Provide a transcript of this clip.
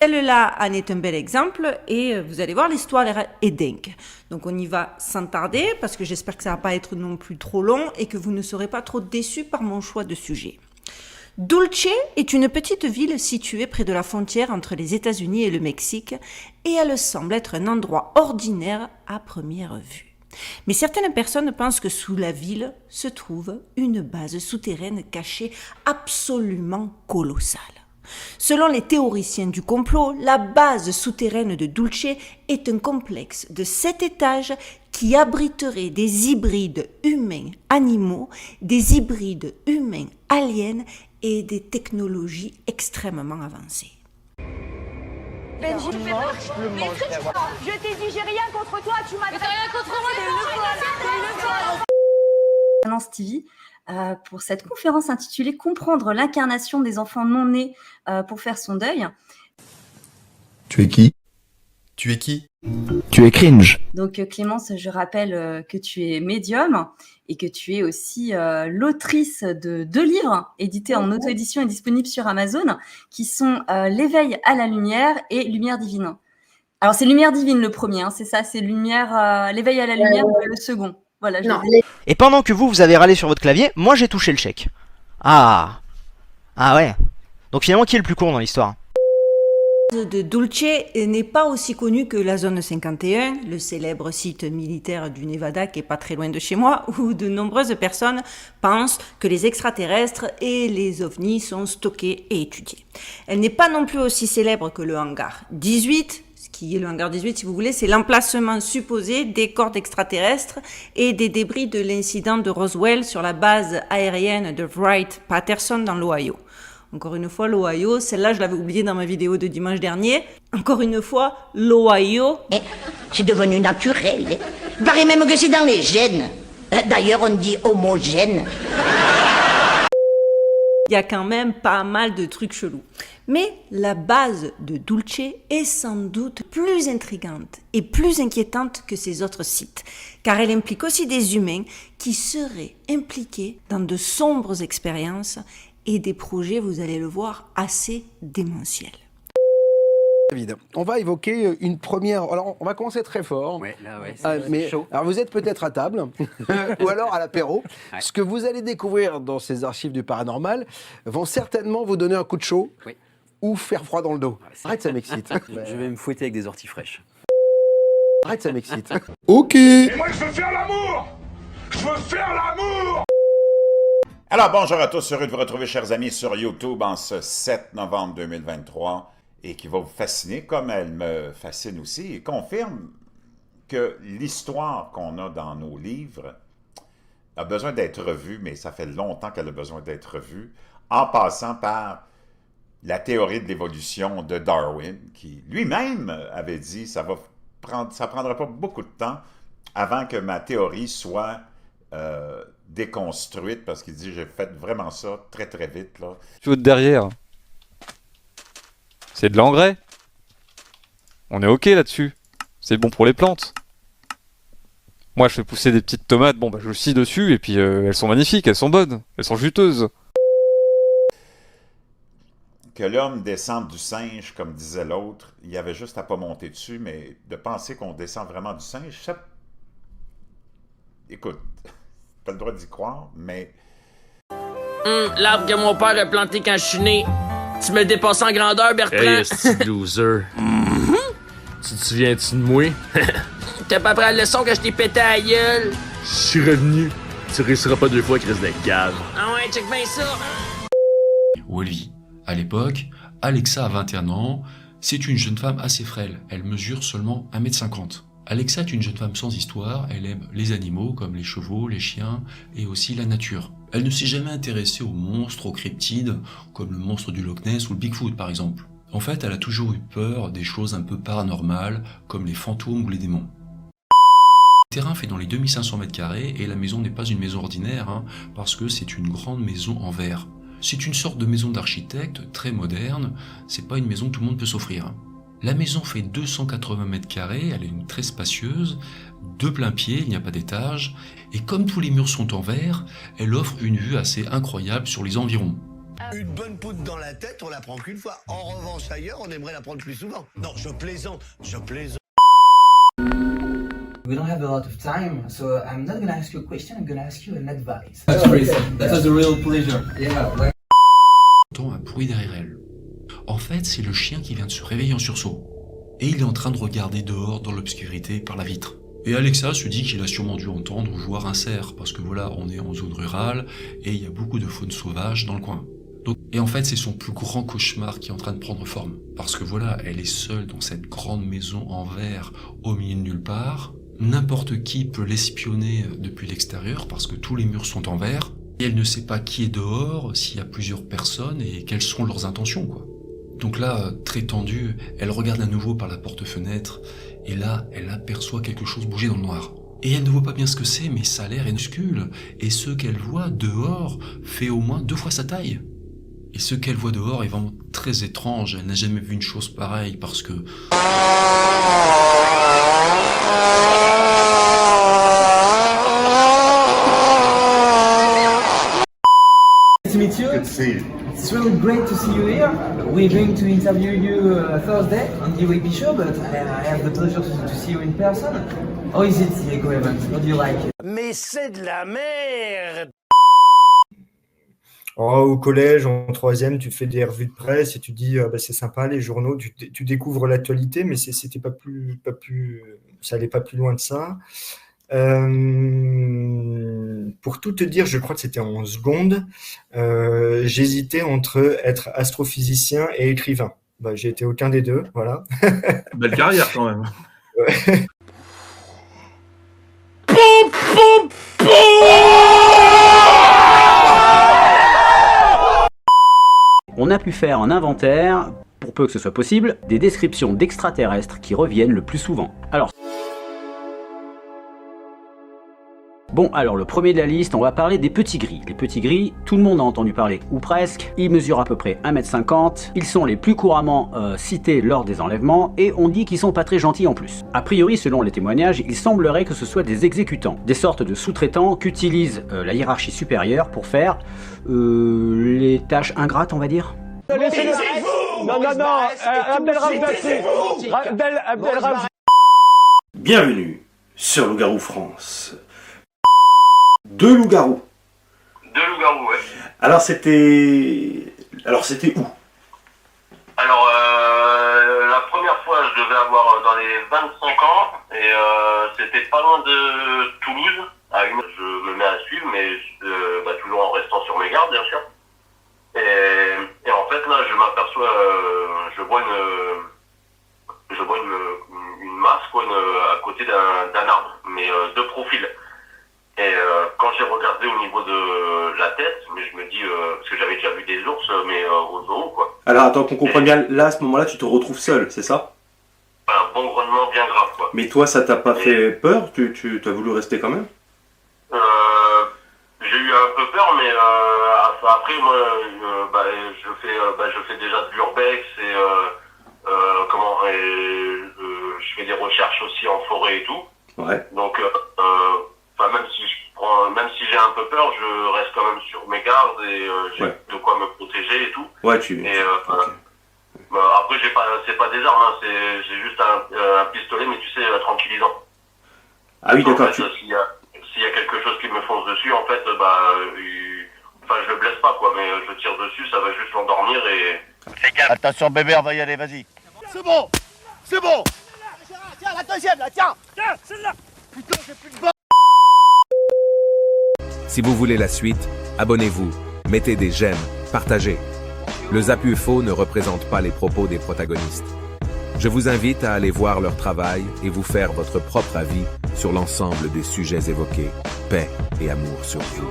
Celle-là en est un bel exemple et vous allez voir, l'histoire est dingue. Donc on y va sans tarder parce que j'espère que ça va pas être non plus trop long et que vous ne serez pas trop déçus par mon choix de sujet. Dulce est une petite ville située près de la frontière entre les États-Unis et le Mexique et elle semble être un endroit ordinaire à première vue. Mais certaines personnes pensent que sous la ville se trouve une base souterraine cachée absolument colossale. Selon les théoriciens du complot, la base souterraine de Dulce est un complexe de 7 étages qui abriterait des hybrides humains-animaux, des hybrides humains-aliens et des technologies extrêmement avancées. Benji, je t'ai dit, j'ai rien contre toi, tu m'as... Mais t'as rien contre moi, t'es une folle. Stevie, pour cette conférence intitulée « Comprendre l'incarnation des enfants non nés pour faire son deuil ». Tu es qui ? Tu es qui ? Tu es cringe. Donc Clémence, je rappelle que tu es médium et que tu es aussi l'autrice de 2 livres édités en auto-édition et disponibles sur Amazon, qui sont L'éveil à la lumière et Lumière divine. Alors c'est Lumière divine le premier, hein, c'est ça, c'est L'éveil à la lumière le second. Voilà, Et pendant que vous avez râlé sur votre clavier, moi j'ai touché le chèque. Ah ouais. Donc finalement, qui est le plus con dans l'histoire ? De Dulce n'est pas aussi connu que la zone 51, le célèbre site militaire du Nevada qui est pas très loin de chez moi, où de nombreuses personnes pensent que les extraterrestres et les ovnis sont stockés et étudiés. Elle n'est pas non plus aussi célèbre que le hangar 18, ce qui est le hangar 18 si vous voulez, c'est l'emplacement supposé des corps d'extraterrestres et des débris de l'incident de Roswell sur la base aérienne de Wright-Patterson dans l'Ohio. Encore une fois, l'Ohio, celle-là, je l'avais oubliée dans ma vidéo de dimanche dernier. Encore une fois, l'Ohio. C'est devenu naturel. Il paraît même que c'est dans les gènes. D'ailleurs, on dit homogène. Il y a quand même pas mal de trucs chelous. Mais la base de Dulce est sans doute plus intrigante et plus inquiétante que ces autres sites, car elle implique aussi des humains qui seraient impliqués dans de sombres expériences et des projets, vous allez le voir, assez démentiels. David, on va évoquer une première... Alors, on va commencer très fort. Ouais, là, ouais, mais chaud. alors, vous êtes peut-être à table, ou alors à l'apéro. Ouais. Ce que vous allez découvrir dans ces archives du paranormal vont certainement vous donner un coup de chaud, oui, ou faire froid dans le dos. Ouais, arrête, ça m'excite. Je vais me fouetter avec des orties fraîches. Arrête, ça m'excite. Ok. Et moi, je veux faire l'amour. Je veux faire l'amour. Alors, bonjour à tous, heureux de vous retrouver, chers amis, sur YouTube en ce 7 novembre 2023 et qui va vous fasciner, comme elle me fascine aussi, et confirme que l'histoire qu'on a dans nos livres a besoin d'être revue, mais ça fait longtemps qu'elle a besoin d'être revue, en passant par la théorie de l'évolution de Darwin, qui lui-même avait dit ça prendra pas beaucoup de temps avant que ma théorie soit déconstruite, parce qu'il dit j'ai fait vraiment ça très très vite là. Tout derrière, c'est de l'engrais. On est ok là-dessus. C'est bon pour les plantes. Moi je fais pousser des petites tomates, bon bah je scie dessus et puis elles sont magnifiques, elles sont bonnes, elles sont juteuses. Que l'homme descende du singe, comme disait l'autre, il y avait juste à pas monter dessus, mais de penser qu'on descend vraiment du singe, ça... Écoute, t'as le droit d'y croire, mais... L'arbre que mon père a planté quand je suis né. Tu me dépasses en grandeur, Bertrand. Hey, c'est loser. Tu te souviens-tu de moi? T'as pas appris la leçon que je t'ai pété à la gueule? Je suis revenu. Tu réussiras pas 2 fois, Chris de cave. Ah ouais, check bien ça. Où elle vit. À l'époque, Alexa a 21 ans. C'est une jeune femme assez frêle. Elle mesure seulement 1m50. Alexa est une jeune femme sans histoire, elle aime les animaux comme les chevaux, les chiens et aussi la nature. Elle ne s'est jamais intéressée aux monstres, aux cryptides, comme le monstre du Loch Ness ou le Bigfoot par exemple. En fait, elle a toujours eu peur des choses un peu paranormales, comme les fantômes ou les démons. Le terrain fait dans les 2500 m² et la maison n'est pas une maison ordinaire, parce que c'est une grande maison en verre. C'est une sorte de maison d'architecte, très moderne, c'est pas une maison que tout le monde peut s'offrir. La maison fait 280 m², elle est très spacieuse, 2 plein pieds, il n'y a pas d'étage, et comme tous les murs sont en verre, elle offre une vue assez incroyable sur les environs. Une bonne poudre dans la tête, on la prend qu'une fois. En revanche, ailleurs, on aimerait la prendre plus souvent. Non, je plaisante. We don't have a lot of time, so I'm not gonna ask you a question, I'm gonna ask you an advice. That's great. That was a real pleasure. Yeah. Entend un bruit derrière elle. En fait, c'est le chien qui vient de se réveiller en sursaut. Et il est en train de regarder dehors dans l'obscurité par la vitre. Et Alexa se dit qu'il a sûrement dû entendre ou voir un cerf, parce que voilà, on est en zone rurale, et il y a beaucoup de faune sauvage dans le coin. Et en fait, c'est son plus grand cauchemar qui est en train de prendre forme. Parce que voilà, elle est seule dans cette grande maison en verre, au milieu de nulle part. N'importe qui peut l'espionner depuis l'extérieur, parce que tous les murs sont en verre. Et elle ne sait pas qui est dehors, s'il y a plusieurs personnes, et quelles sont leurs intentions, quoi. Donc là, très tendue, elle regarde à nouveau par la porte-fenêtre, et là, elle aperçoit quelque chose bouger dans le noir. Et elle ne voit pas bien ce que c'est, mais ça a l'air minuscule. Et ce qu'elle voit dehors fait au moins 2 fois sa taille. Et ce qu'elle voit dehors est vraiment très étrange. Elle n'a jamais vu une chose pareille parce que... Nice to meet you. Good to see you. It's really great to see you here. We're going to interview you Thursday on the WAP show, but I have the pleasure to see you in person. How is it, the Echo event? What do you like? Mais c'est de la merde. Au collège, en 3e, tu fais des revues de presse et tu dis c'est sympa les journaux, tu découvres l'actualité, mais c'était pas plus, ça allait pas plus loin de ça. Pour tout te dire, je crois que c'était en seconde, j'hésitais entre être astrophysicien et écrivain. J'ai été aucun des deux, voilà. Belle carrière quand même. Ouais. On a pu faire un inventaire, pour peu que ce soit possible, des descriptions d'extraterrestres qui reviennent le plus souvent. Alors le premier de la liste, on va parler des petits gris. Les petits gris, tout le monde a entendu parler, ou presque. Ils mesurent à peu près 1,50 m. Ils sont les plus couramment cités lors des enlèvements, et on dit qu'ils sont pas très gentils en plus. A priori, selon les témoignages, il semblerait que ce soit des exécutants, des sortes de sous-traitants qu'utilise la hiérarchie supérieure pour faire les tâches ingrates, on va dire. Bienvenue sur Loup-Garou France. 2 loups-garous. 2 loups-garous, ouais. Alors c'était où? Alors la première fois je devais avoir dans les 25 ans et c'était pas loin de Toulouse. Je me mets à suivre mais toujours en restant sur mes gardes bien sûr. Et en fait là je m'aperçois, je vois une masse quoi, à côté d'un arbre, mais de profil. Et quand j'ai regardé au niveau de la tête, mais je me dis, parce que j'avais déjà vu des ours, mais au zoo, quoi. Alors attends, qu'on comprenne bien, là à ce moment-là tu te retrouves seul, c'est ça? Un bon grognement bien grave, quoi. Mais toi ça t'a pas fait peur? Tu as voulu rester quand même? J'ai eu un peu peur, mais après moi je fais déjà de l'urbex et je fais des recherches aussi en forêt et tout. Ouais. Donc même si j'ai un peu peur, je reste quand même sur mes gardes et j'ai de quoi me protéger et tout. Ouais, après c'est pas des armes, hein, j'ai juste un pistolet, mais tu sais, tranquillisant. Ah oui, d'accord. En fait, s'il y a quelque chose qui me fonce dessus, en fait, je le blesse pas, quoi, mais je tire dessus, ça va juste l'endormir et... Fais gaffe. Attention bébé, on va y aller, vas-y. C'est bon. Tiens, la deuxième, là, tiens, celle-là. Putain, j'ai plus de balles. Si vous voulez la suite, abonnez-vous, mettez des j'aime, partagez. Le Zapufo ne représente pas les propos des protagonistes. Je vous invite à aller voir leur travail et vous faire votre propre avis sur l'ensemble des sujets évoqués. Paix et amour sur vous.